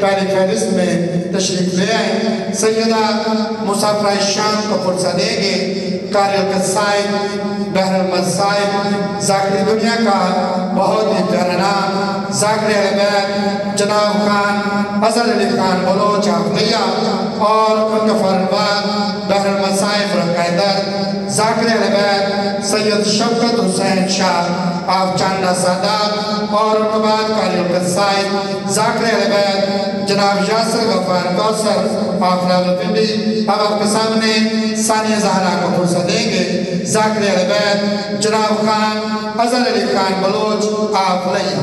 پہلی فہرست میں تشریف لے آئیں۔ سیدہ مسافرہ شام کو پرسہ دیں گے۔ قاری القصائد بحر المصائب ذاکر دنیا کا بہت ہی پیارا نام ذاکر اہل بیت جناب خان اظہر علی خان بلوچ آفریہ اور ان کے فوراً بعد بحر المصائب رقیدر ذاکر اہل بیت سید شفقت حسین شاہ آف چاندہ سادات اور ان کے بعد قاری القصائد ذاکر اہل بیت جناب یاسر غفار کوثر آف راولپنڈی۔ اب آپ کے سامنے ثانیہ زہرا کو فرصت دیں گے۔ ذاکر اہل بیت جناب خان اظہر علی خان بلوچ آف لیہ۔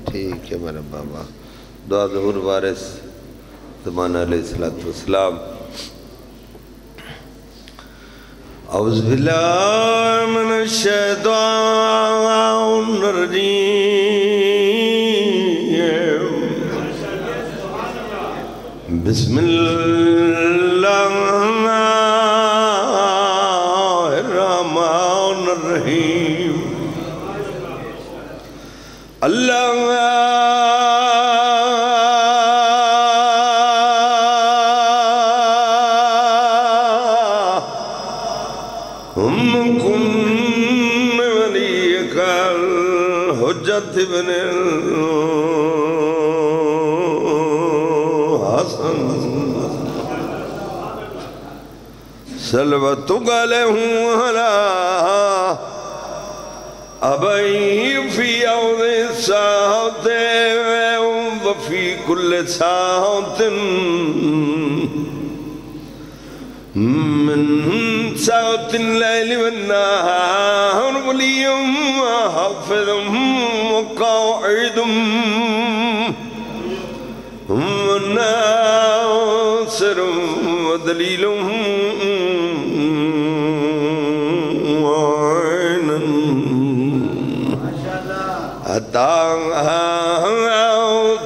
ٹھیک ہے میرا بابا، دعا ظہور وارث زمانہ علیہ السلام۔ اعوذ باللہ من الشیطان الرجیم، بسم اللہ الرحمن الرحیم۔ اللہم کن ولیک الحجت ابن الحسن صلواتک علیہ علی ابئی فی عوض ساعت وفی کل ساعت من ساعت اللیل والنہار ولیم وحافظ وقاعد وناصر ودلیل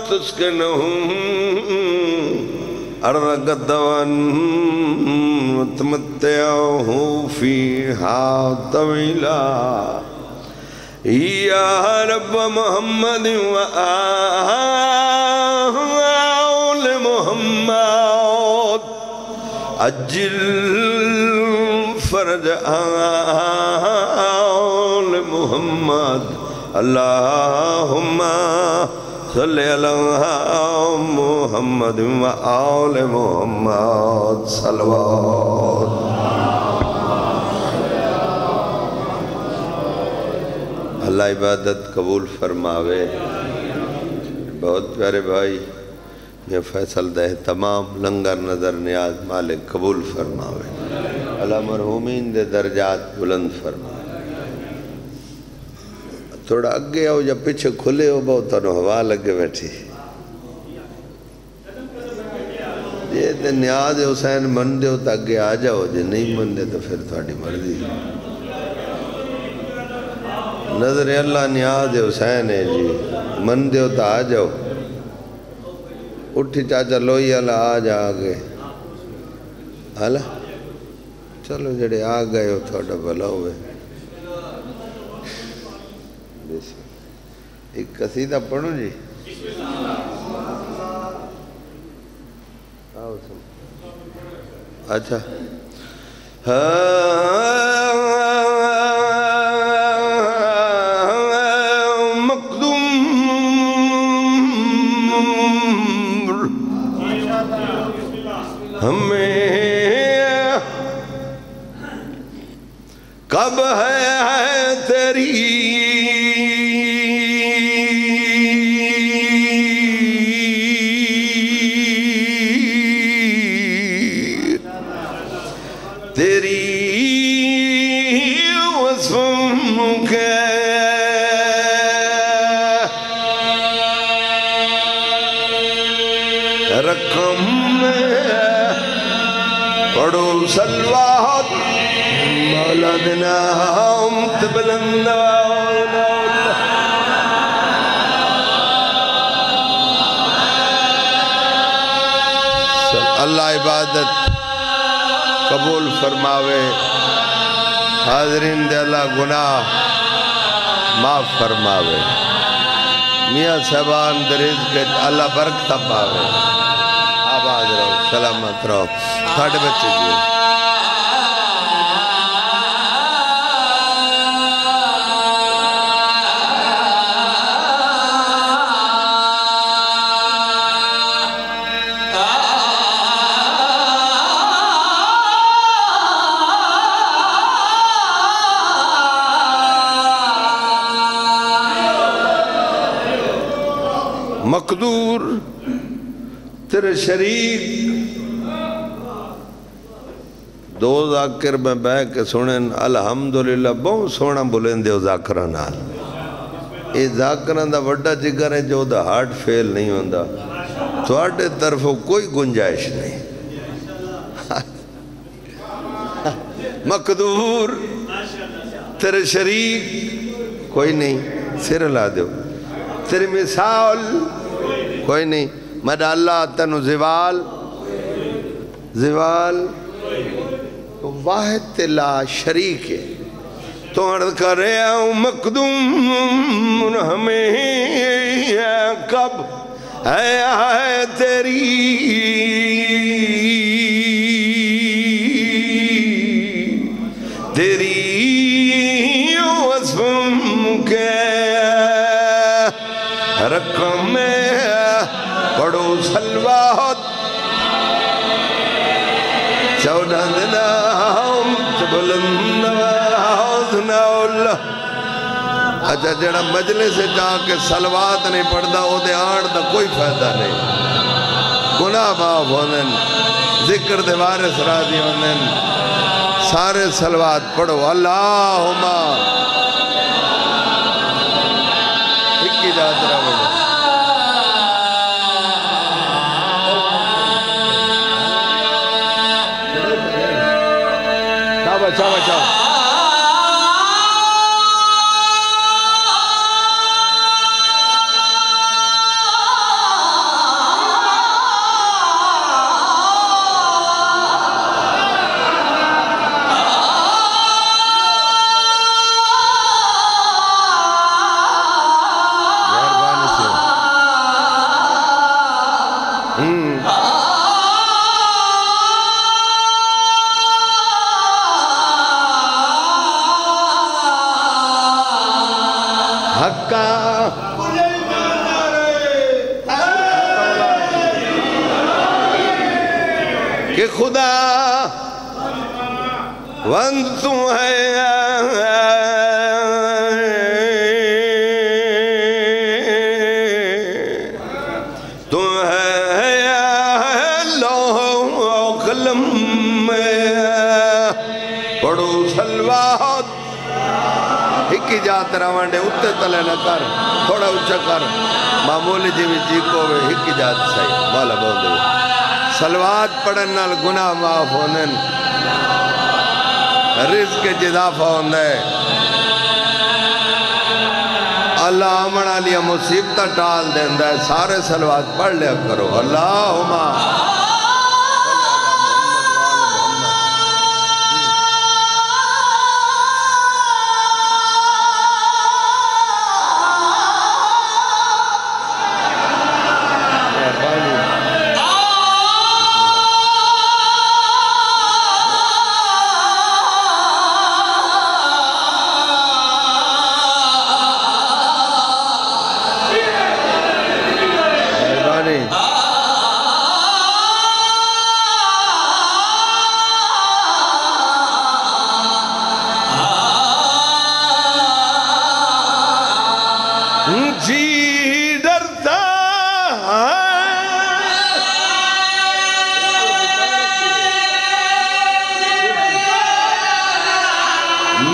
تسكنهم أرض غدوا وتمتعه فيها طويلا يا رب محمد وآل محمد أجل فرج آل محمد اللهم صلی اللہ محمد و آل محمد صلوات۔ اللہ عبادت قبول فرماوے۔ بہت پیارے بھائی یہ فیصل دہ تمام لنگر نظر نیاز مالک قبول فرماوے۔ اللہ مرحومین دے درجات بلند فرماوے۔ تھوڑا اگے آؤ یا پیچھے کھلے ہو بہت انہوں ہوا لگے بیٹھی۔ یہ تے نیاز حسین من دے ہو تا اگے آ جاؤ، جے نہیں من دے تو پھر تھوڑی مرضی۔ نظر اللہ نیاز حسین ہے جی، من دے ہو تا آ جاؤ۔ اٹھی چاچا لوئی اللہ آ جا آگے۔ حالا چلو جڑے آ گئے ہو تھوڑا بھلا ہوئے۔ ایک قصیدہ پڑھوں جی۔ اچھا مقدوم ہمیں کب ہے تیری رقم پڑھو صلوات مولا دنا ہم تبلند اللہ عبادت قبول فرماوے حاضرین دے اللہ گناہ معاف فرماوے میاں صاحبان درز کے اللہ برکتہ پاوے آباد رہو سلامت رہو تھاڑے بچے جی مقدور تیرے شریک دو ذاکر میں بہ کے سنن الحمدللہ بہت سونا بولیں دے ذاکران آل یہ ذاکران دا وڈا جگر ہے جو دا ہارٹ فیل نہیں ہوندہ تو آٹے طرف کوئی گنجائش نہیں مقدور تیرے شریک کوئی نہیں سر لا دیو تیری مثال کوئی نہیں مدہ اللہ تنو زوال واحد لا شریک ہے تو عرض کر رہے ہوں مقدوم ہمیں کب ہے تیری وصفم کے رقم میں پڑھو سلوات چودہ دنام بلند آوزنا اللہ اچھا جڑا مجلس سے جا کے سلوات نہیں پڑھدا او دے آن دا کوئی فائدہ نہیں گناہ معاف ہوندن ذکر دے وارث راضی ہوندن سارے سلوات پڑھو اللہم ہکی جات رہا بڑھو چاو کہ خدا وانتو ہے تو ہے لوح و قلم میں پڑھو سلوات ہکی جات روانڈے اتے تلے نہ کر تھوڑا اچھا کر معمولی جی بھی جی کو ہکی جات صحیح مولا بول دے سلوات پڑھن نال گناہ معاف ہونن رزق جدافہ ہوندے اللہ آمنہ لیا مصیبتہ ٹال دیندہ ہے سارے سلوات پڑھ لیا کرو اللہم جی ڈرتا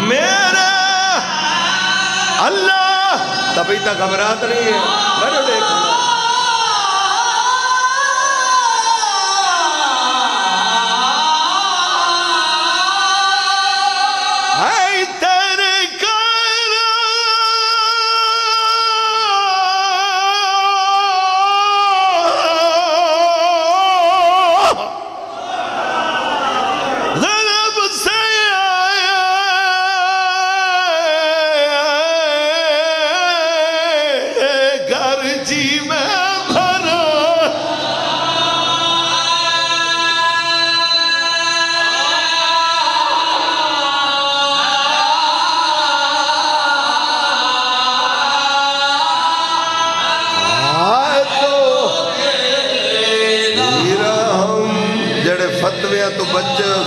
میرا اللہ تبھی تک گھبرات نہیں ہے میں دیکھنا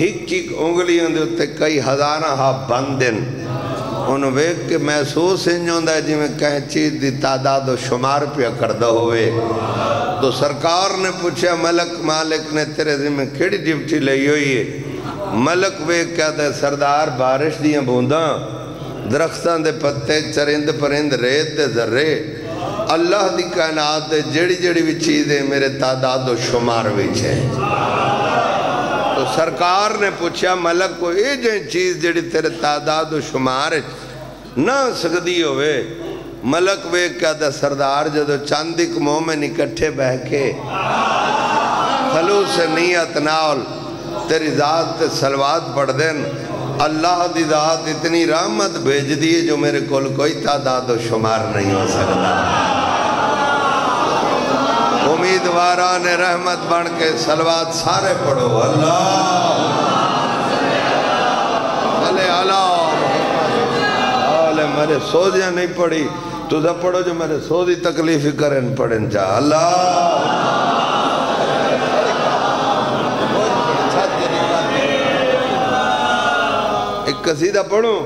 ہک انگلیاں دے اتے کئی ہزاراں ہاں بندن انہوں ویک کے محسوس انجھوں ہے جی میں کہیں چیز دی تعداد و شمار پہ کردہ ہوئے تو سرکار نے پوچھا ملک مالک نے تیرے ذمہ کھڑی ڈیوٹی لئی ہوئی ہے ملک ویک کیا دے سردار بارش دیاں بونداں درختان دے پتے چرند پرند ریت دے ذرے اللہ دی کائنات دے جڑی جڑی بھی چیزیں میرے تعداد و شمار وچ ہے تو سرکار نے پوچھا ملک کو یہ جائیں چیز جڑی تیرے تعداد و شمار نہ سکتی ہوئے ملک وے کیا دا سردار جدو چاندک مومن اکٹھے بہ کے خلوص نیت نال تیری ذات تے سلوات پڑھ دین اللہ دی ذات اتنی رحمت بھیج دیئے جو میرے کول کوئی تعداد و شمار نہیں ہو سکتا امیدواران رحمت بن کے سلوات سارے پڑھو اللہ علیہ میرے سوزیاں نہیں پڑھی تو دا پڑھو جو میرے سوزی تکلیفی کرن پڑھن چاہ اللہ ایک قصیدہ پڑھو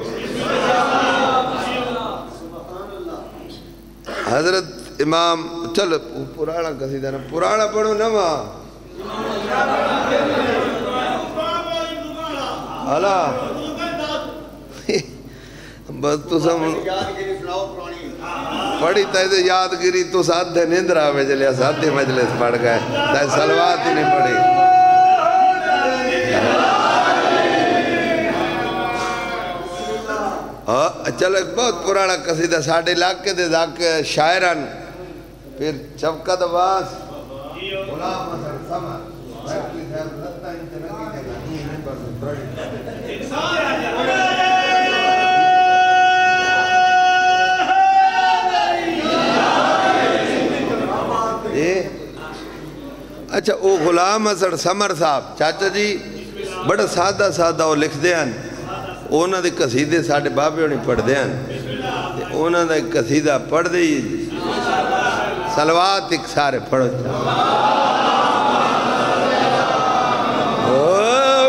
حضرت امام چلو پرانا قصیدہ نا پرانا پڑھو نا ماں اللہ بس تو سم پڑھی تیسے یادگیری تو ساتھ دے نندرہ میں چلیا ساتھ دے مجلس پڑھ گئے تیسے سلوات ہی نہیں پڑھی چلو ایک بہت پرانا قصیدہ ساڑھے علاقے دے ذاکر شاعران پھر چفقت باس غلام حسن سمر بیٹلی خیر لتا انتنگی جگہ نہیں ہے بس بڑی اچھا وہ غلام حسن سمر صاحب چاچا جی بڑا سادہ سادہ وہ لکھ دیں اونا دے قصیدے ساڑھے بابے انہیں پڑھ دیں اونا دے قصیدہ پڑھ دیں سلوات ایک سارے پڑھو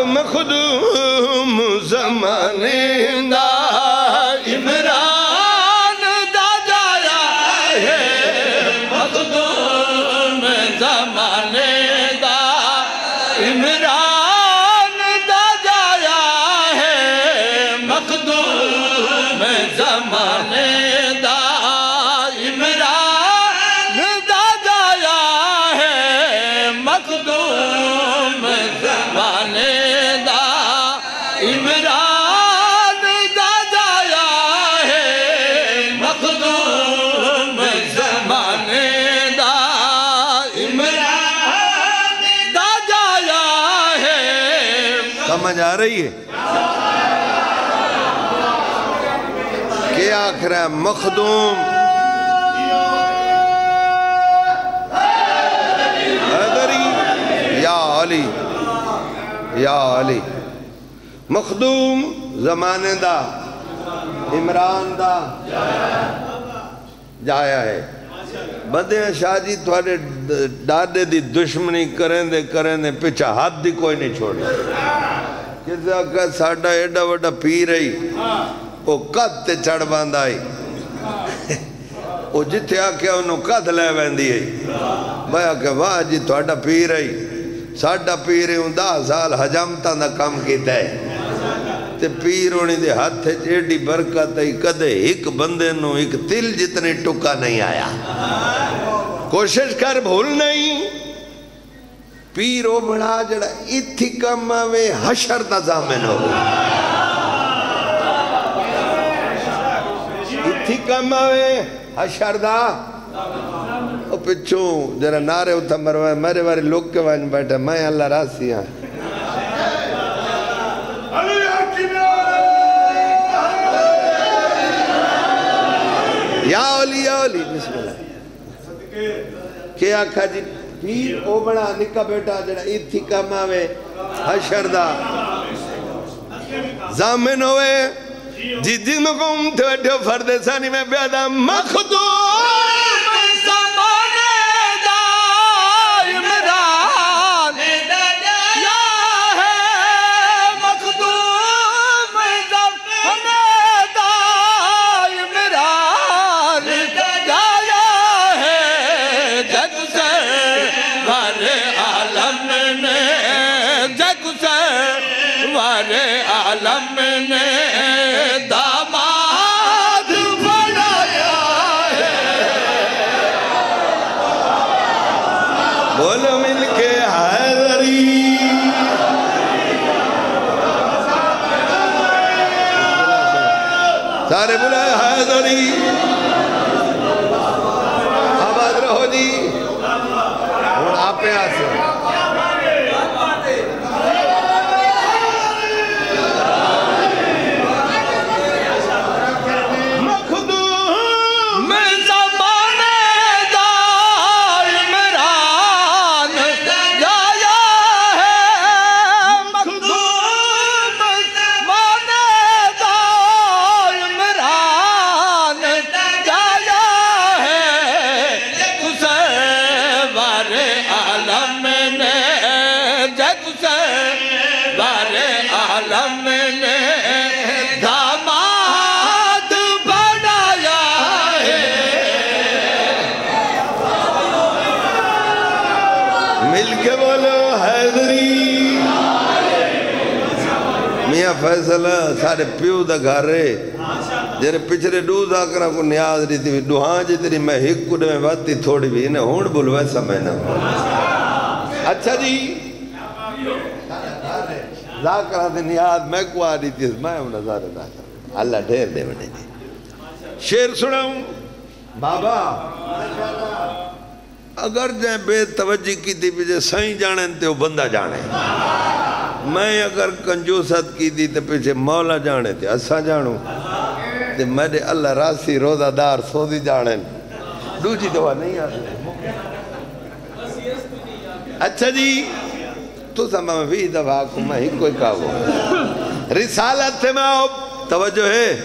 مخدوم زمانے دا عمران دا جایا ہے مخدوم زمانے دا عمران دا جایا ہے مخدوم زمانے دا سمجھ آ رہی ہے کیا آخر ہے مخدوم حیدری یا علی یا علی مخدوم زمانے دا عمران دا جایا ہے بندے ہیں شاہ جی تھوڑے ڈاڈے دی دشمنی کریں دے پچھا ہاتھ دی کوئی نہیں چھوڑی کسی آقا ساڑھا ایڈا وڈا پی رہی وہ قد تے چڑھ باندھ آئی وہ جتے آکے انہوں قد لے بیندی ہے میں آکے واہ جی تھوڑا پی رہی ساڑھا پی رہی ہوں 10 سال حجامتاں دا کام کیتا ہے تے پیرونی دے ہاتھ ایڈی برکت ہے کدے ایک بندے نو ایک تل جتنے ٹکا نہیں آیا کوشش کر بھول نہیں پیرو بڑا جڑا اتھی کم میں حشر دا زامن ہو اتھی کم میں حشر دا او پچھوں جرا نارے اتھا مروائے میرے بارے لوگ کے وائن بیٹھا میں اللہ راسی ہاں یا علی بسم اللہ کیا آکھا جی پیر او بڑا نکا بیٹا جڑا ایتھی کام آوے حشر دا زامن ہوئے جی جن قوم تھے بیٹھو فرد ثانی میں بیادہ مخدوم زمانے دا عمران یا ہے عالم نے داماد بنایا ہے بولو مل کے حیدری سارے بولے حیدری آباد رہو جی اور آپ پہ آسے فیصلہ سارے پیو دا گھر رہے جیرے پچھلے ڈوز آکرہ کو نیاز رہی تھی ڈوہاں جتری میں ہک کڑے میں باتی تھوڑی بھی انہیں ہونڈ بلوے سمجھنا اچھا جی ذاکرہ دے نیاز میں کو آ رہی تھی میں ہوں نظار ذاکرہ اللہ ڈھیر دے بنے دی شیر سناؤں بابا اگر جائیں بے توجہ کی تھی پیچھے سائیں جانے تے وہ بندہ جانے میں اگر کنجوست کی دی تے پیچھے مولا جانے تے اسا جانوں تے میرے اللہ راسی روزہ دار سودی جانے دوجی دعا نہیں آتی اچھا جی تو سمجھ میں بھی دفعہ کو میں ہی کوئی کہو رسالت سے میں توجہ ہے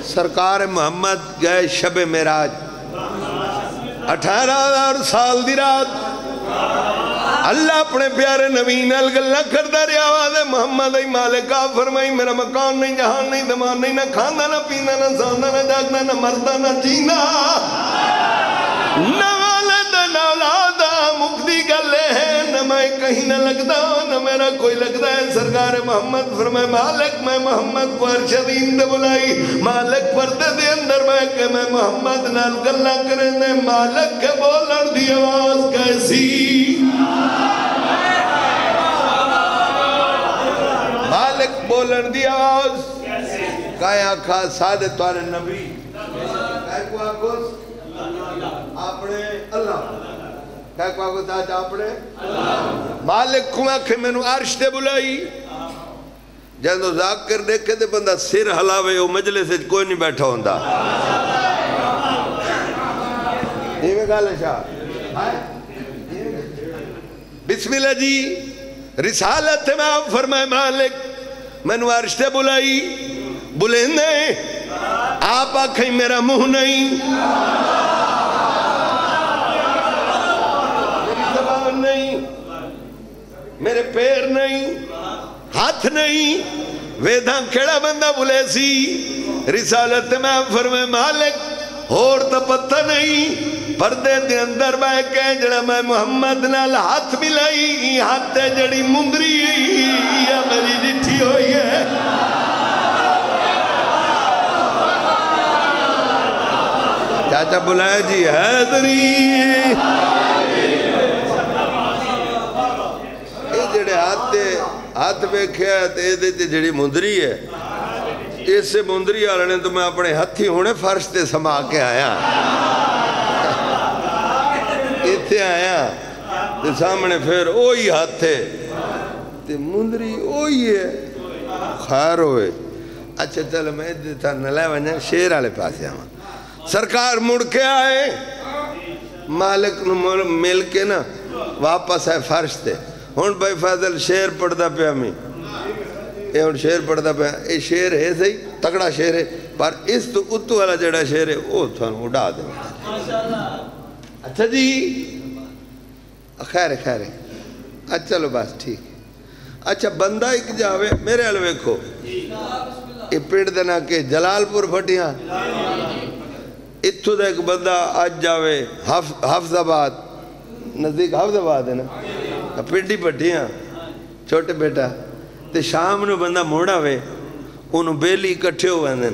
سرکار محمد گئے شب معراج 18,000 سال دی رات اللہ اپنے پیارے نبی نال گلہ کردہ رہے آواز محمد ای مالکہ فرمائی میرا مکان نہیں جہان نہیں دمان نہیں نہ کھانا نہ پینا نہ ساندہ نہ جاگنا نہ مردہ نہ جینا نہ والد نہ اولادا مقدی گلے ہیں نہ میں کہیں نہ لگتا نہ میرا کوئی لگتا ہے سرکار محمد فرمائے مالک میں محمد کو ارشدین دے بلائی مالک پردے دے اندر میں کہ میں محمد نال گلہ کریں دے مالک کے بولن دی آواز کیسی مالک بولن دی آواز کائیں آکھا سادے توارے نبی کائیں کو آکھوس اپنے اللہ کائیں کو آکھوس آج اپنے مالک کو آکھے میں نو عرش دے بلائی جہاں ذاکر دیکھے دے بندہ سر حلاوے وہ مجلے سے کوئی نہیں بیٹھا ہوندہ یہ میں گالے شاہ بسم اللہ جی رسالت میں آپ فرمائے مالک میں نو عرش دے بلائی بلندے آپ آکھیں میرا منہ نہیں میری زبان نہیں میرے پیر نہیں ہاتھ نہیں ویدھاں کھڑا بندہ بلے سی رسالت میں آپ فرمائے مالک اور تا پتہ نہیں پردے دے اندر بائے کہیں جڑا میں محمد نال ہاتھ ملائی ہاتھ جڑی مندری یا میری جٹھی ہوئی ہے چاچا بلائے جی حیدری یہ جڑے ہاتھ بیکھے ہے تے جڑی مندری ہے اس سے مندری آلنے تو میں اپنے ہتھی ہونے فرش تے سما کے آیا اتھے آیا تے سامنے پھر اوہی ہاتھ ہے تے مندری اوہی ہے خیر ہوئے اچھا چلو میں دیتا نلائے ونجا شیر آلے پاسے آما سرکار مڑ کے آئے مالک نو مل کے نا واپس آئے فرش تے ہون بھائی فاضل شیر پڑھتا پہ ہمیں یہ ہون شیر پڑھتا پہ یہ شیر ہے صحیح تکڑا شیر ہے پر اس تو اتو والا جڑا شیر ہے وہ تھوان اڑا دے اچھا جی خیر ہے اچھا چلو بس ٹھیک اچھا بندہ ایک جاوے میرے علوے کو یہ پیڑ دینا کہ جلال پور پھٹیاں اتھو دے ایک بندہ آج جاوے حفظ آباد نزدیک حفظ آباد ہے نا پنڈی پٹیاں چھوٹے بیٹا تے شام نو بندہ موڑا وے انہوں بیلی کٹھے ہوئے ہیں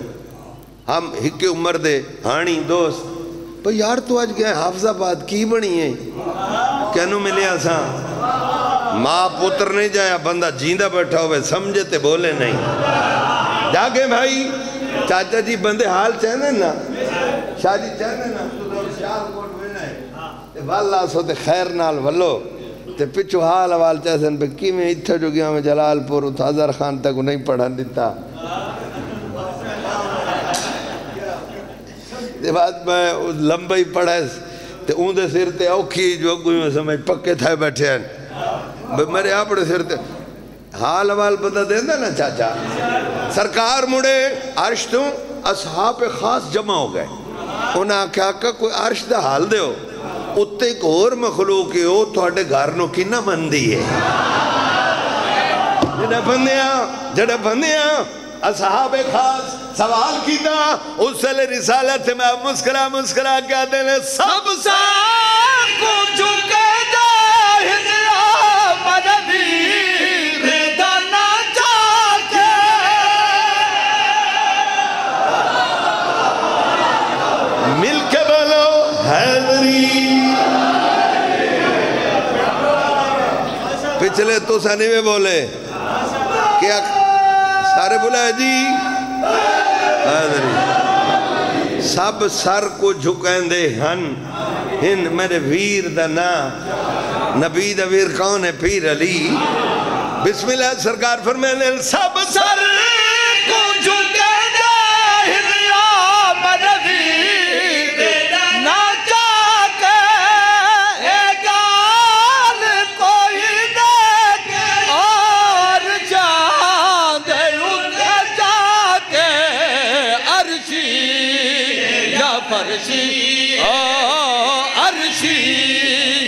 ہم ہکے عمر دے ہانی دوست پر یار تو آج گئے حافظ آباد کی بنی ہے کہنو ملے آساں ماں پتر نہیں جایا بندہ جیندہ بیٹھا ہوئے سمجھے تے بولے نہیں جاگے بھائی چاچا جی بندے حال چاہنے نا شاہ جی چاہنے نا تو دور شاہ کوٹ ہوئے تے واللہ سو تے خیر نال ولو تے پچھو حال حوال چاہسن پہ کی میں اتھا جو گیا میں جلال پور اتھازر خان تک نہیں پڑھا دیتا تے بعد میں لمبائی پڑھا تے اون دے سر تے اوکھی جو کوئی میں سمجھ پکے تھائے بیٹھے ہیں میرے آپڑے سر تے حال حوال پتہ دیندہ نا چاچا سرکار مڑے عرش تو اصحاب خاص جمع ہو گئے انہاں کیا کہ کوئی عرش دا حال دے ہو اتے ایک اور مخلوق ہو تھوڑے گھرنوں کی نہ مندی ہے جڑا بندیاں اصحاب خاص سوال کیتا اس سے رسالت میں مسکرا کیا دینے سب سار کو چکے جاہدیا مددی ریدہ نہ چاہتے مل کے بولو حیدری پچھلے تو سانی میں بولے کیا سارے بولے جی حیدری سب سر کو جھکیں دے ہن میرے ویر دا نا نبی دا ویر کون ہے پیر علی بسم اللہ سرکار فرمائے سب سر کو جھکیں دے ہن یا مددی نا چاہتے ایگان کوئی دیکھ اور جان دے ان جاتے عرشی یا فرشی عرشی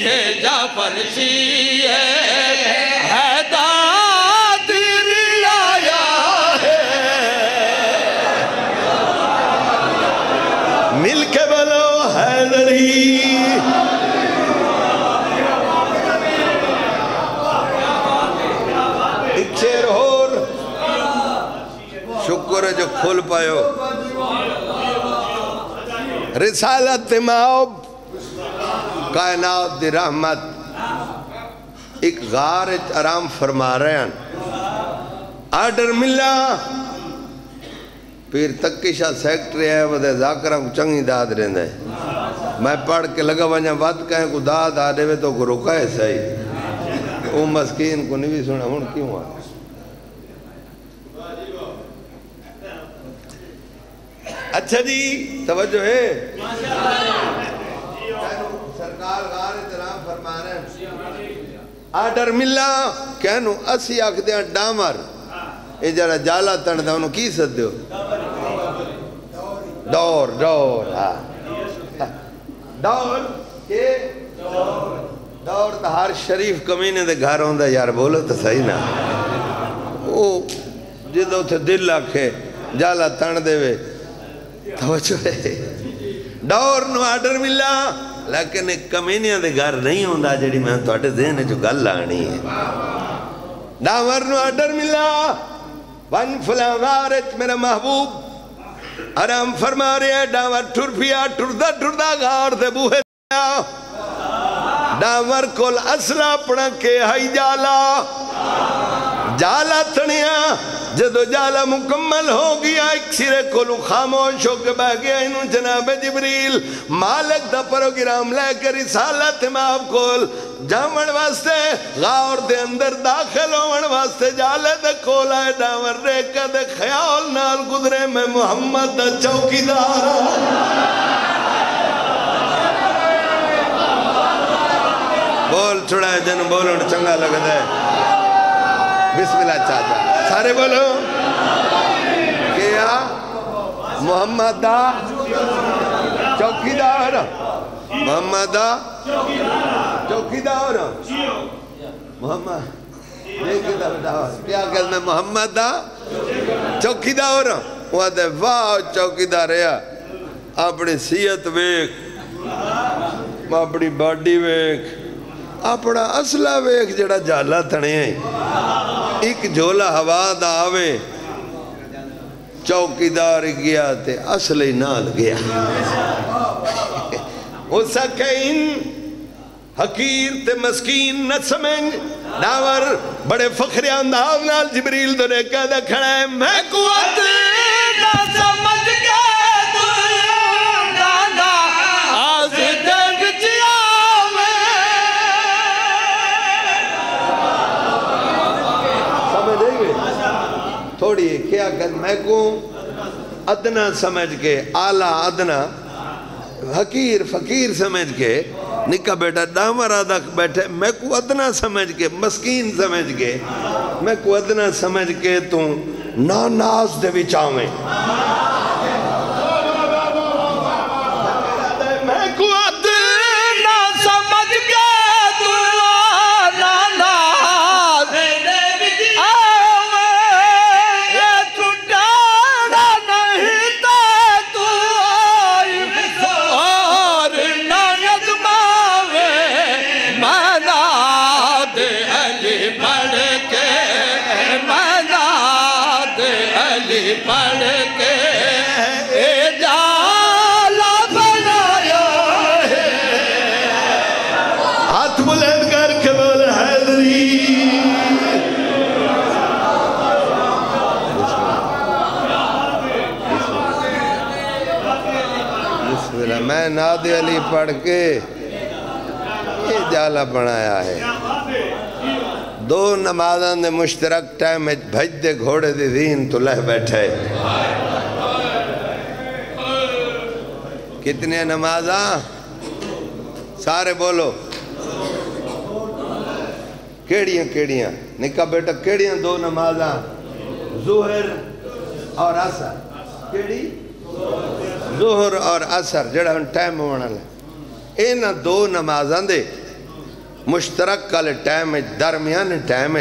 ہے یا فرشی ہے دادری آیا ہے مل کے بولو حیدری ایک شیر اور شکر ہے جو کھول پائیو رسالت معاب کائنات دی رحمت ایک غارج آرام فرما رہے ہیں آرڈر ملا پھر تکیشہ سیکٹری ہے وہ دے ذاکرہ کو چنگی داد رہنے میں پڑھ کے لگا ونجا بات کہیں کو داد آدھے میں تو کو رکا ہے صحیح وہ مسکین کو نہیں بھی سنا ہون کیوں آ اچھا جی توجہ ہے سرکار غار احترام فرما رہے ہیں آرڈر ملا کہنو اسی آکھ دیا ڈامر یہ جرہ جالا تن دا انہوں کی سد دیو ڈور ڈور کہ ڈور تا ہر شریف کمینے دے گھر ہوندہ یار بولو تو صحیح نا وہ جدو تھے دل آکھے جالا تن دے وے توجہ ہے ڈور نو آرڈر ملا لیکن ایک کمینیاں دے گھر نہیں ہوندہ جڑی میں تو آٹے ذہنے جو گل آنی ہے ڈاور نو آرڈر ملا ون فلاں غارت میرا محبوب آرام فرما رہے ہیں ڈاور ٹھر پیا ٹھردہ غار دے بوہے دیا ڈاور کول اسلح پڑھا کے ہائی جالا تھنیا جدو جالا مکمل ہو گیا ایک سرے کولو خاموش ہو کے بہ گیا انہوں جناب جبریل مالک دا پروگرام لے کر رسالت معاب کول جامن واسطے غور دے اندر داخل ہومن واسطے جالے دے کول آئے ڈاور ریکہ دے خیال نال گزرے میں محمد دا چوکی دارا بول چھڑا ہے جنہوں بولوں چنگا لگا دے بسم اللہ چاہتا سارے بولو کیا محمد دا چوکی دار محمد دا چوکی دار محمد کیا کہتے ہیں محمد دا چوکی دار وہ دے واہ چوکی دار ہے اپنی صحت ویک اپنی باڈی ویک اپنا اصلہ ویک جڑا جالا تھنے ہیں ایک جھولا ہوا دا آوے چوکیدار گیا تے اصلی نال گیا اس سکین حقیر تے مسکین نہ سمجھ داور بڑے فخر انداز نال جبریل تو نے کہا کھڑا ہے میں قوت نہ سمجھ کے دانا آز دے بچیا میں سمجھے گے تھوڑی کیا کہ میں کو ادنا سمجھ کے اعلیٰ ادنا حقیر فقیر سمجھ کے نکا بیٹا دامر آدھا بیٹھے میں کو ادنا سمجھ کے مسکین سمجھ کے میں کو ادنا سمجھ کے تو ناناز دے بچاویں میں کو ادنا سمجھ کے تو ناناز دے بچاویں یہ چھٹانا نہیں تا تو اور نہ یزماوے مناد علی پڑھ کے مناد علی پڑھ کے اجالا بنایا ہے ہاتھ بلند کر کے بول حیدری بسم اللہ میں ناد علی پڑھ کے یہ جالا بنایا ہے دو نمازاں دے مشترک ٹائم بھج دے گھوڑے دے دین تو لہ بیٹھے کتنے نمازاں سارے بولو کیڑیاں نکا بیٹا کیڑیاں دو نمازاں ظہر اور عصر کیڑی ظہر اور عصر جڑا ہن ٹائم ہونا لے اینا دو نمازاں دے مشترک کالے ٹائم درمیان ٹائم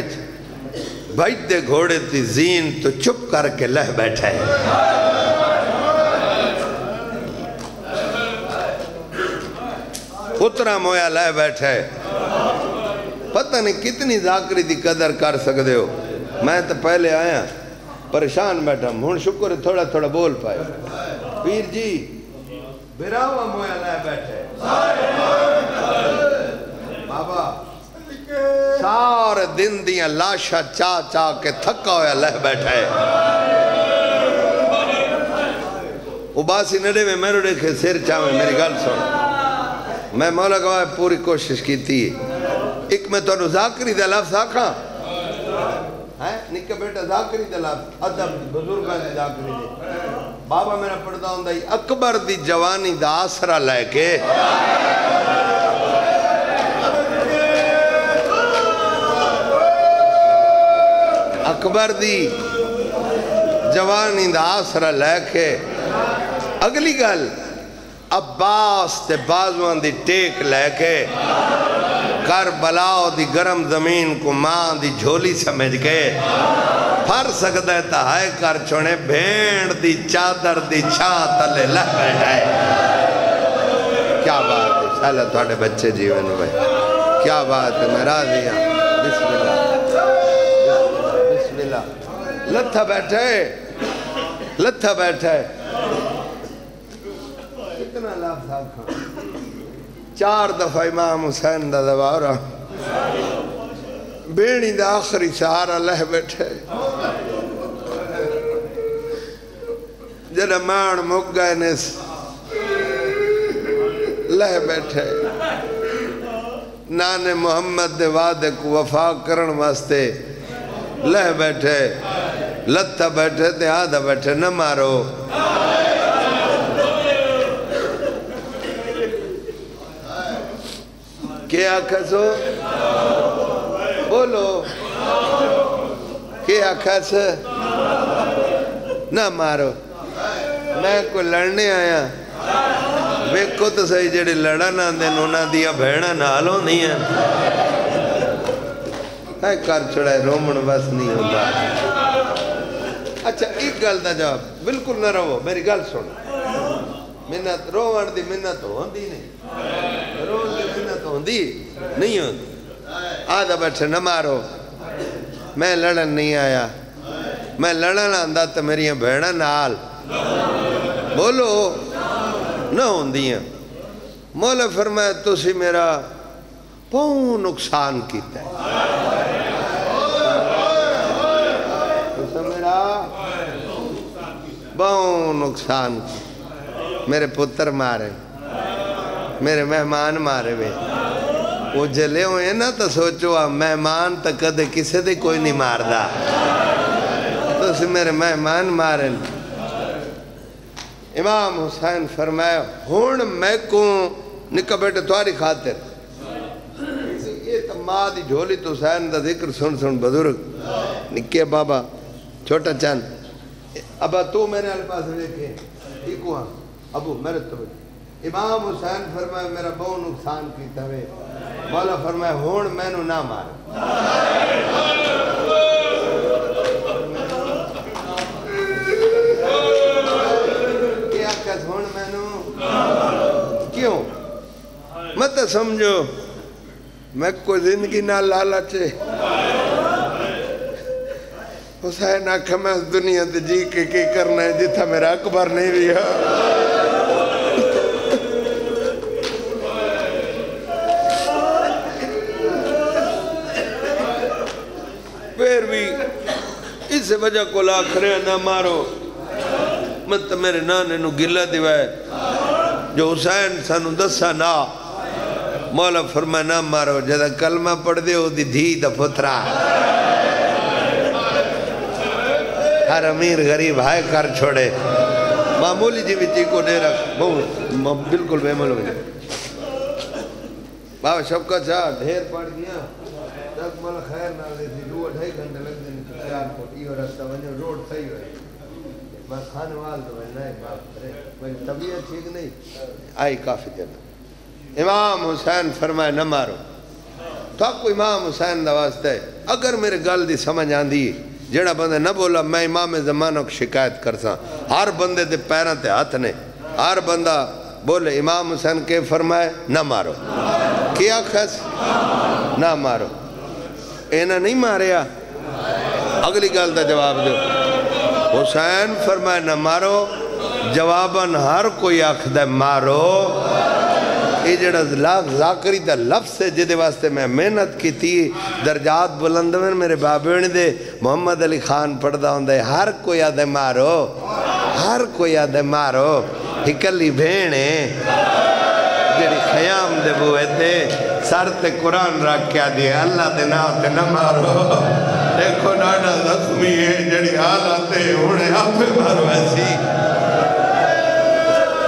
بھائی دے گھوڑے تی زین تو چپ کر کے لہ بیٹھا ہے اترا مویا لہ بیٹھا ہے پتہ نہیں کتنی ذاکری دی قدر کر سکتے ہو میں تو پہلے آیا پریشان بیٹھا ہوں شکر تھوڑا تھوڑا بول پائے پیر جی بیراوہ مویا لہ بیٹھا ہے بابا سارے دن دیاں لاشا چاہ کے تھکا ہویا لہ بیٹھا ہے اباسی نڈے میں میرے دیکھے سیر چاہویں میری گل سن میں مولا گواہ پوری کوشش کی تھی ایک میں تو ذاکری دے لفظ آکھاں نکہ بیٹا ذاکری دے لفظ ادب بزرگاں دی ذاکری دے بابا میرا پڑھتا ہوں دائی اکبر دی جوانی دا آسرہ لے کے اکبر دی جوانی دا آسرہ لے کے اگلی گل عباس تے بازوان دی ٹیک لے کے کربلاؤ دی گرم زمین کو ماں دی جھولی سمجھ کے پھر سکتا ہے تہائے کر چھوڑے بھینڈ دی چادر دی چھاں تلے لہ بیٹھائے کیا بات ہے شاءاللہ تھوڑے بچے جیون ہوئے کیا بات ہے میں راضی ہوں بسم اللہ بسم اللہ لتھا بیٹھے کتنا لفظ آکھاں 4 دفعہ امام حسین دا دوارا بیڑی دا آخری سہارا لہ بیٹھے جڑا مان مک گئے نس لہ بیٹھے نانے محمد دے وعدے کو وفا کرن واسطے لہ بیٹھے لتھا بیٹھے تے آدھا بیٹھے نہ مارو کیا کھسو بولو کیا کھس نہ مارو میں کو لڑنے آیا ویکھو تو صحیح جڑے لڑا نہ دے نونا دیا بھیڑا نالوں نہیں ہے ہے کر چھڑائے رومن بس نہیں ہوتا اچھا ایک گل دا جواب بالکل نہ رہو میری گل سن منت روان دی منت ہوندی نہیں روان دی منت ہوندی نہیں ہوندی آدھا بیٹھے نہ مارو میں لڑن نہیں آیا میں لڑن آندا تو میری بھیڑا نال بولو نہ ہوندیاں مولا فرمایا تسی میرا بہت نقصان کیتا ہے تسی میرا بہت نقصان میرے پتر مارے میرے مہمان مارے ہوئے وہ جلے ہوئے نا تو سوچو مہمان تو کدے کسے دے کوئی نہیں مار دا تو اسے میرے مہمان مارے امام حسین فرمایا ہون میں کو نکا بیٹے تواری خاطر یہ تو ماں دی جھولی تو حسین دا ذکر سن بزرگ نکے بابا چھوٹا چند ابا تو میرے الپاس دیکھے ٹھیک ہوا ابو میرے تو امام حسین فرمایا میرا بہت نقصان کیتا ہے مولا فرمایا ہون میں نو نہ مار کیا کس ہون میں نو کیوں مت سمجھو میں کوئی زندگی نہ لالچے حسین آکھا میں اس دنیا تے جی کے کی کرنا ہے جتھا میرا اکبر نہیں رہا پھر بھی اس وجہ کو لاکھرے نہ مارو مت میرے نانے نو گلہ دیوائے جو حسین سانو دسا نا مولا فرمائے نہ مارو جدہ کلمہ پڑھ دے ہو دی دھی دا پترا ہر امیر غریب ہائے کر چھوڑے معمولی جی بچی کو دے رکھ بالکل بے ملو بابا شبکہ چاہ ڈھیر پڑھ گیا تک مل خیر نہ دے تھی 2-2.5 گھنٹے لگ دیں چار پھوٹی اور رستہ ونجو روڈ صحیح ہوئے میں کھانے وال تو میں نہیں باپ میں طبیعت ٹھیک نہیں آئی کافی دینا امام حسین فرمائے نہ مارو تو آپ کو امام حسین دا واسطہ ہے اگر میرے گل دی سمجھ آن دی جڑا بندے نہ بولا میں امام زمانوں کو شکایت کرساں ہر بندے دے پیران تے ہاتھ نے ہر بندہ بولے امام حسین کے فرمائے نہ مارو کیا خیس نہ مارو اینا نہیں ماریا اگلی گل دا جواب دو حسین فرمائے نہ مارو جواباً ہر کوئی آخدہ مارو یہ جڑا ذاکری دا لفظ ہے جدے واسطے میں محنت کی تھی درجات بلند میں میرے بابے دے محمد علی خان پڑھدا ہوں دے ہر کوئی آدھے مارو ہر کوئی آدھے مارو ہکلی بھینے جڑی خیام دے بوئے تے سر تے قرآن رکھ کیا دیئے اللہ دے نام تے نہ مارو دیکھو نانا زخمی ہے جڑی حالات ہے انہیں آپ پہ مارو ایسی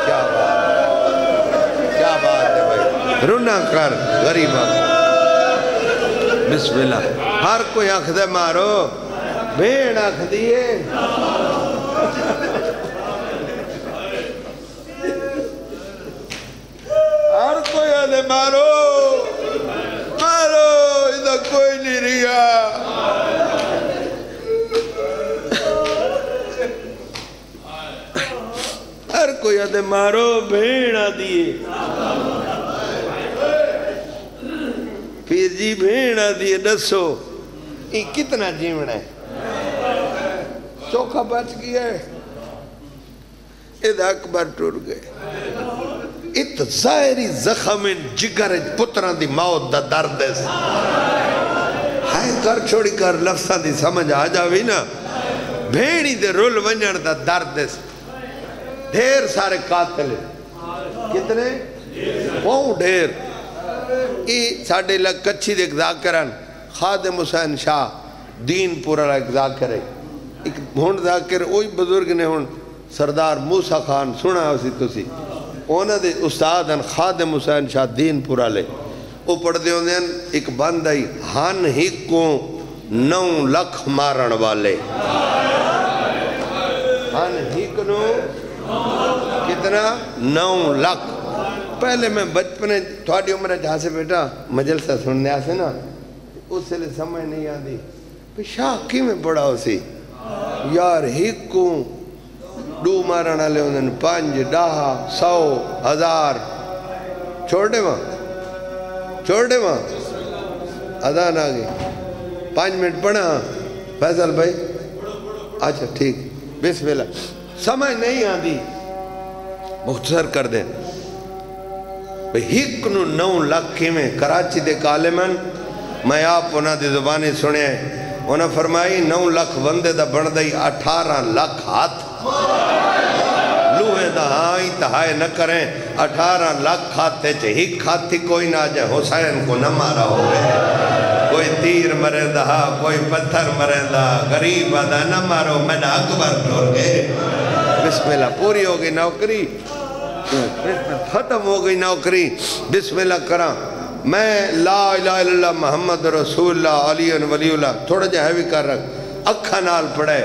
کیا بات ہے بھائی رونا کر غریبہ بسم اللہ ہر کوئی آنکھ دے مارو بھیڑ آنکھ دیئے ہر کوئی آدھے مارو مارو ادھا کوئی نہیں رہا ہر کوئی آدھے مارو بھیڑا دیئے پھر جی بھیڑا دیئے دسو یہ کتنا جیونا ہے چوکھا بچ گیا ہے ادھا اکبر ٹور گئے ات ظاہری زخم جگر پتران دی موت دا درد ہے ہائے کر چھوڑی کر لفظان دی سمجھ آ جاوی نا بھیڑی دے رول ونجن دا درد ہے ڈھیر سارے قاتل ہیں کتنے؟ وہ ڈھیر یہ ساڑھے لگ کچھی دے ایک ذاکران خادم حسین شاہ دین پورا ایک ذاکر ہے ایک ہون ذاکر اوہی بزرگ نے ہون سردار موسیٰ خان سنا اسی تسی اونا دے استادن خادم حسین شاہ دین پورا لے او پڑھ دے ہوندے ہیں ایک بند آئی ہن ہی کو 9 لکھ مارن والے ہن ہی کو کتنا 9 لکھ پہلے میں بچپنے تھوڑی عمرہ جہاں سے بیٹا مجلسہ سننے آسے نا اس سے لئے سمجھ نہیں آدھی پھر شاہ کی میں پڑھا اسی یار ہی کو 2 مارنا لے ہوندن 5 10 100 1000 چھوڑ دے وہاں ادان آگئی 5 منٹ پڑھا فیصل بھائی اچھا ٹھیک بسم اللہ سمجھ نہیں آتی مختصر کر دیں ہک نو 9 لاکھ میں کراچی دے کالمن میں آپ انہاں دی زبانی سنے انہاں فرمائی 9 لاکھ بندے دا بن دائی 18 لاکھ ہاتھ لوہے دا ہائی تہائے نہ کریں 18 لاکھ ہاتھے چھے ہک ہاتھی کوئی نہ جائے حسین کو نہ مارا ہوئے کوئی تیر مرے دا کوئی پتھر مرے دا غریب آدھا نہ مارو میں نہ اکبر ٹور گئے بسم اللہ پوری ہو گئی نوکری ختم ہو گئی نوکری بسم اللہ کرا میں لا الہ الا اللہ محمد رسول اللہ علی ولی اللہ تھوڑا جا ہے بھی کر رکھ اکھا نال پڑھے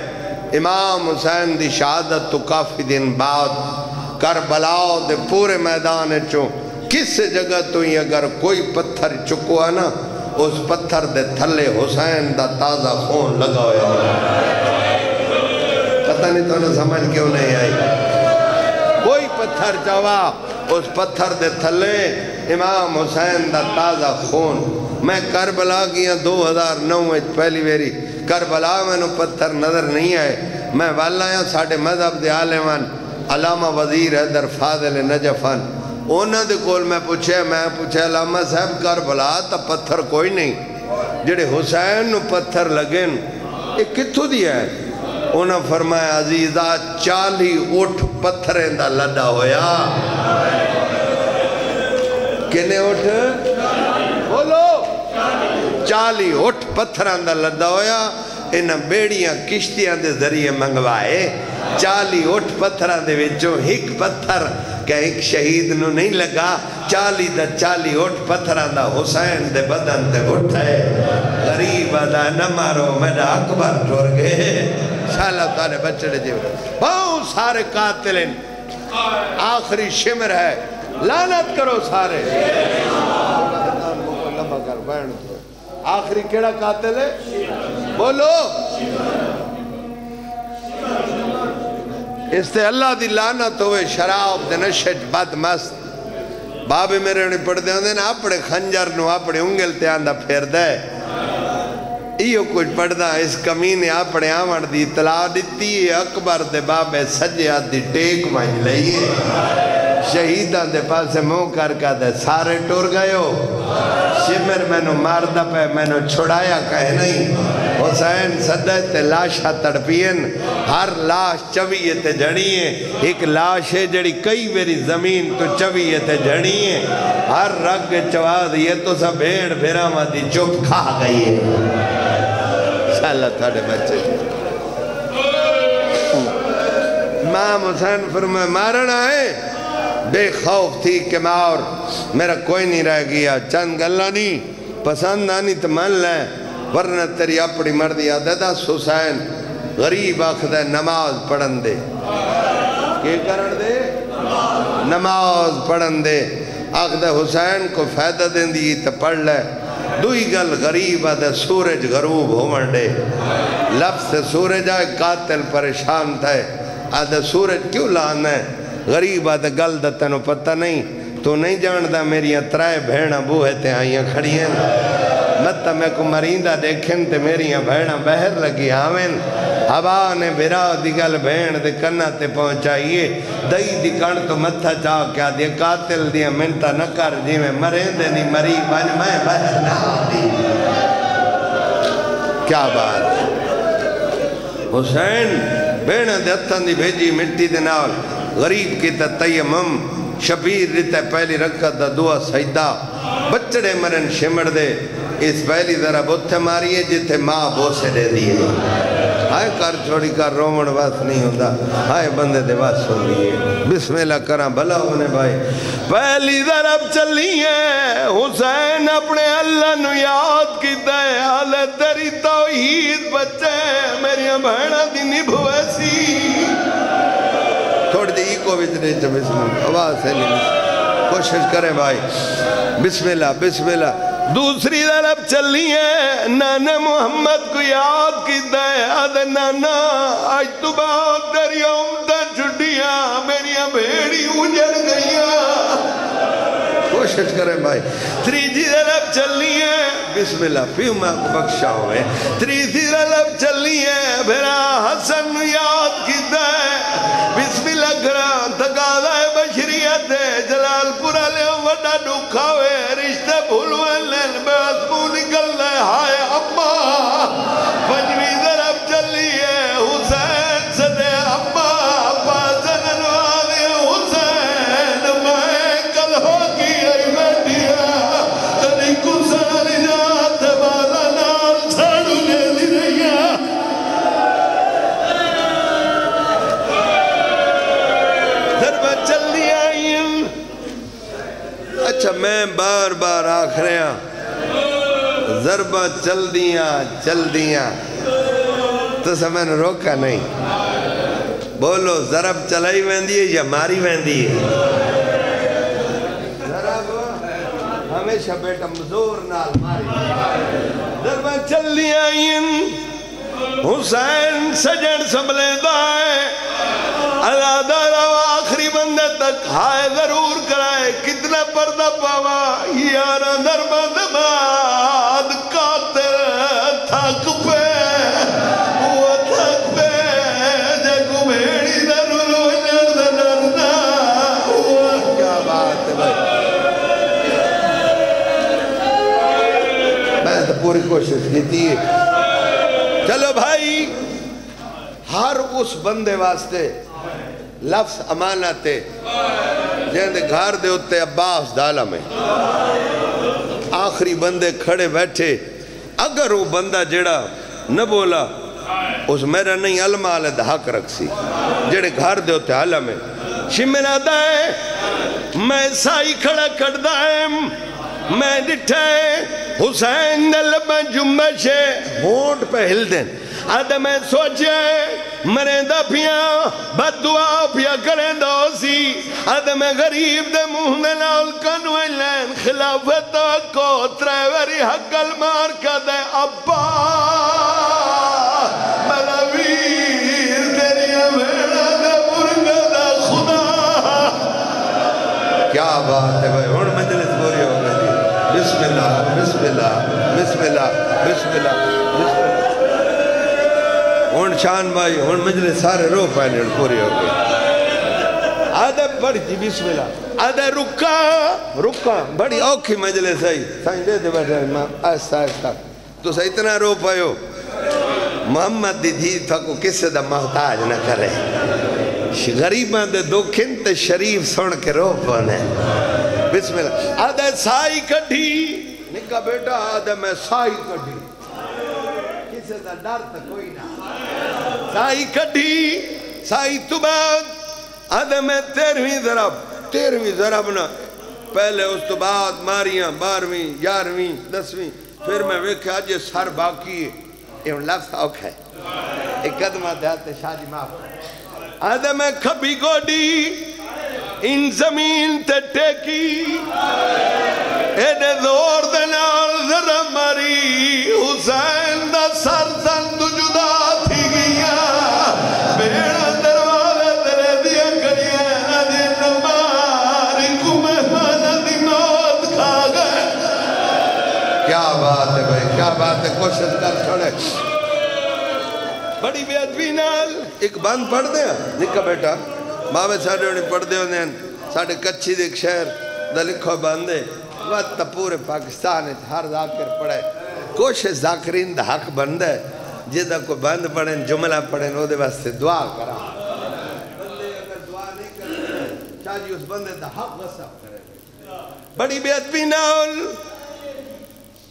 امام حسین دی شہادت تو کافی دن بعد کربلا دے پورے میدان چوں کس جگہ تو ہی اگر کوئی پتھر چکوا نا اس پتھر دے تھلے حسین دا تازہ خون لگا ہویا پتہ نہیں تو نے سمجھ کیوں نہیں آئی کوئی پتھر چوا اس پتھر دے تھلے امام حسین دا تازہ خون میں کربلا کیا 2009 پہلی ویری کربلا میں نو پتھر نظر نہیں آئے میں والا یا ساڑھے مذہب دے عالمان علامہ وزیر حیدر فاضل نجفان انہاں دے کول میں پوچھے علامہ صاحب کربلا تا پتھر کوئی نہیں جڑے حسین نو پتھر لگن یہ کتھو دیا ہے انہاں فرمایا عزیزہ 40 اٹھ پتھریں دا لڑا ہویا کنے اٹھ بولو 40 اٹھ پتھریں دا لڑا ہویا انہاں بیڑیاں کشتیاں دے ذریعے منگوائے 40 اٹھ پتھریں دے وچوں ایک پتھر کہ ایک شہید نو نہیں لگا 40 اٹھ پتھریں دا حسین دے بدن دے اٹھائے غریب آدھا نہ مارو میرا اکبر ٹور گئے شاءاللہ تعالی بچڑے جیو بہت سارے قاتلیں آخری شمر ہے لعنت کرو سارے آخری کیڑا قاتل ہے بولو اس تے اللہ دی لعنت ہوئے شراب دے نشج بد مست بابے میرے انہیں پڑھ دے ہوندے نا اپنے خنجر نو اپنے انگل تے آندہ پھیر دے ایو کچھ پڑھ دا اس کمینے اپنے آمن دی اطلاع دیتی ہے اکبر دے بابے سجیات دی ٹیک مانج لئیے شہیدان دے پاسے منہ کر کا دے سارے ٹور گئے ہو شمر میں نو ماردہ پہ میں نو چھڑایا کہے نہیں حسین صدہ تے لاشا تڑپین ہر لاش چویے تے جڑیے ایک لاش ہے جڑی کئی میری زمین تو چویے تے جڑیے ہر رگ چواز یہ تو سب بھیڑ بھیرا مدی چپ کھا گئی ہے اللہ تھاڑے بچے امام حسین فرمائے مارنا ہے بے خوف تھی کہ مار میرا کوئی نہیں رہ گیا چند گلہ نہیں پسند آنی تو من لیں ورنہ تیری اپنی مردی آدھا حسین غریب آخدہ نماز پڑھن دے کیا کرن دے نماز پڑھن دے آخدہ حسین کو فائدہ دیں دی تو پڑھ لے دوئی گل غریب آدھا سورج غروب ہو منڈے لفظ سورج آئے قاتل پریشان تھے آدھا سورج کیوں لانا ہے غریب آدھا گل دا تنو پتہ نہیں تو نہیں جاندہ میری ترائے بھیڑا بوہے تے آئیاں کھڑی ہیں مطا میں کو مریندہ دیکھیں تے میری بھیڑا بہر لگی آمین ہوا نے بھرا دی گل بھیڑ دے کنہ تے پہنچائیے دائی دی کن تو متھا چاہ کیا دیا قاتل دیا منتا نہ کر جی میں مرین نہیں مری بن میں بہر نہ آتی کیا بات حسین بھیڑا دے اتن دی بھیجی مٹی دے نال غریب کی تیمم شبیر رہتا ہے پہلی رکھت دا دعا سجدہ بچڑے مرن شمڑ دے اس پہلی ذرا بتھے ماریے جتے ماں بوسے دے دیئے ہائے کر چھوڑی کر رومن واس نہیں ہوتا ہائے بندے دے واس ہو دیئے بسم اللہ کرام بھلا ہونے بھائی پہلی ذرا چلی ہے حسین اپنے اللہ نو یاد کی دے حالے تیری توحید بچے میری بہنہ دی نبھو ایسی تھوڑ دی کو بچنے چا بسم اللہ آواز سے نہیں کوشش کریں بھائی بسم اللہ دوسری طرف چلی ہے نانا محمد کو یاد کی دے آدھے نانا آج تو بہت تیری امدہ چھٹیاں میری بھیڑی اجڑ گئیاں کوشش کریں بھائی تریجی ضرب چلنی ہے بسم اللہ پیو میں بخشا ہوئے تریجی ضرب چلنی ہے بھیرا حسن یاد کی دائے بسم اللہ گران تقاضہ بشریت جلال پورا لے وڈا ڈکھاوے رشتے بھولوے لین بے اسمو نکل لے ہائے اما پنجوی ضرب چلی ہے حسین صدے اما پاسن انوالی حسین میں کل ہوگی ای بیٹیا تنی کسالی جات بالا نال چھاڑو لے دی رہیا ضرب چلی آئین اچھا میں بار بار آکھ رہے ہیں ضربہ چل دیاں تو سمیں روکا نہیں بولو ضرب چلائی ویندی ہے یا ماری ویندی ہے ضرب ہمیشہ بیٹا مزور نال ماری ضربہ چل دیاں حسین سجن سنبھلے دائے اللہ دارا آخری بندے تک ہائے ضرور کرائے کتنا پردہ پاوا یارہ ضربہ دماد قاتل تھک پہ وہ تھک پہ جگو بھیڑی ضرور نردنا کیا بات ہے بھائی میں تو پوری کوشش کی تھی چلو بھائی ہر اس بندے واسطے لفظ امانت ہے جہاں گھار دے ہوتے عباس ڈالا میں آخری بندے کھڑے بیٹھے اگر وہ بندہ جڑا نہ بولا اس میرا نہیں علمہ علیہ حق رکھ سی جڑے گھار دے ہوتے حالہ میں شمنا دائے میں سائی کھڑا کر دائے میں ڈٹھائے حسین دلبہ جمبشے ہونٹ پہ ہل دیں آدھا میں سوچے مرندہ پیا بد دعا پیا کرندہ سی آدھا میں غریب دے منہ دے نال کنوے لین خلافت کو تریوری حق المار کا دے ابا میرا ویر تیری میرا دے مرگا دے خدا کیا بات ہے بھائی ہون مجلس بوری ہو گئی بسم اللہ بسم اللہ بسم اللہ بسم اللہ بسم اللہ ہون شان بھائی ہون مجلس سارے رو پہنے پوری ہو گئی آدھے بڑی تھی بسم اللہ آدھے رکا بڑی اوکھی مجلس ہے سائن دے دے بیٹھے آہستہ آہستہ تو سا اتنا رو پہو محمد دی دھی تھا کو کسے دا محتاج نہ کرے غریبان دے دو کھنت شریف سن کے رو پہنے بسم اللہ آدھے سائی کٹھی نکا بیٹا آدھے میں سائی کٹھی کسے دا ڈر تا کوئی نہ سائی کٹھی سائی تو بعد آدھے میں 13ویں ضرب نہ پہلے اس تو بعد ماریاں 12ویں 11ویں 10ویں پھر میں ویکھا جے سر باقی ہے یہ لفظ اوکھ ہے ایک قدمہ دیتے شاہ جی معاف آدھے میں کھبی گوڑی ان زمین تے ٹیکی ایڈے زور دے نال ذرا ماری حسین دا سر تن تو جدا تھی گیا بیڑا دروازے تیرے دیا کریے ندی نماری کو مہمانہ دی موت کھا گئے کیا بات ہے بھائی کیا بات ہے کوشش کر چھوڑے بڑی بے ادبی نال ایک بند پڑھ دیا نکا بیٹا بابے ساڑھے انہیں پڑھ دے ہونے ساڑھے کچھی دے ایک شہر دا لکھو باندے وقت پورے پاکستان ہر ذاکر پڑھے کوشش ذاکرین دا حق بند ہے جدہ کو بند پڑھیں جملہ پڑھیں وہ دے واسطے دعا کرا بندے اگر دعا نہیں کریں شاہ جی اس بندے دا حق وصف کرے بڑی بے ادبی نال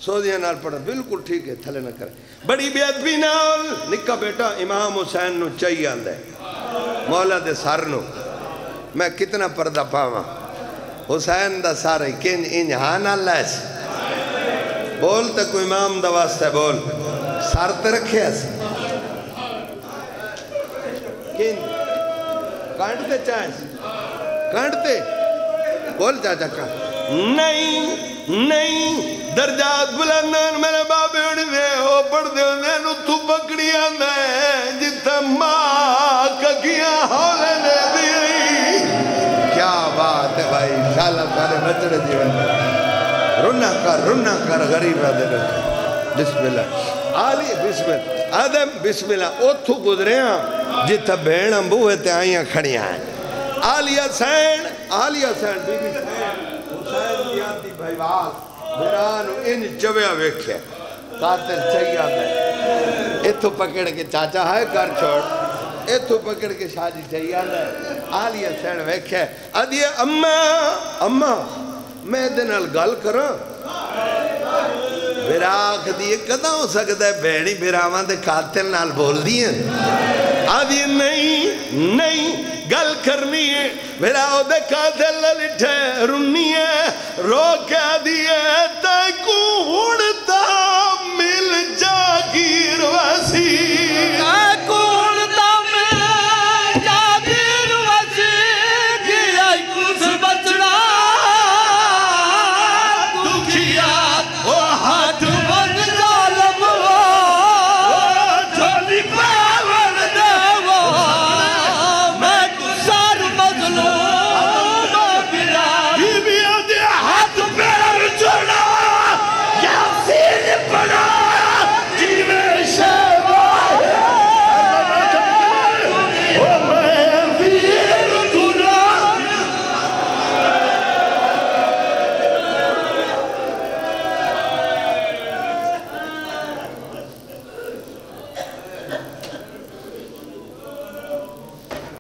سعودیہ نال پڑھا بالکل ٹھیک ہے تھلے نہ کرے بڑی بے ادبی نال نکا بیٹا امام حسین نو چاہیے آندے مولا دے سار نو میں کتنا پردہ پاواں حسین دا سارے کن انجہان اللہ ایسے بول تے کوئی امام دا واسطہ بول سار تے رکھے ایسے کن کانٹتے چاہیں کانٹتے بول چاچا کان نہیں درجات بلندن میرے بابے اڑ دے او پڑھ دے انہیں نو تو پکڑی آندہ ہے جتا ماں ککیاں ہولے نے دی کیا بات ہے بھائی انشاءاللہ تارے بچڑے دیون رنہ کر غریب آدھے رکھے بسم اللہ آلی بسم اللہ آدم بسم اللہ اتھو گزرے ہیں جتا بین امبوہ تے آئیاں کھڑیاں ہیں آلیہ سین بی بی سین حسین دیانتی بھائی باز میرانو ان چویا ویکھے قاتل چاہیے میں اتھو پکڑ کے چاچا ہے کر چھوڑ اتھو پکڑ کے شادی چاہیے میں آلیہ سین ویکھے آدھیے اممہ میں دنال گل کروں براک دیئے کدھا ہو سکتا ہے بینی براوان دے قاتل نال بول دیئے آدھیے نہیں گل کرنی ہے براو دے قاتل لٹھے رنی ہے رو کے آدھیے تیکو ہوڑ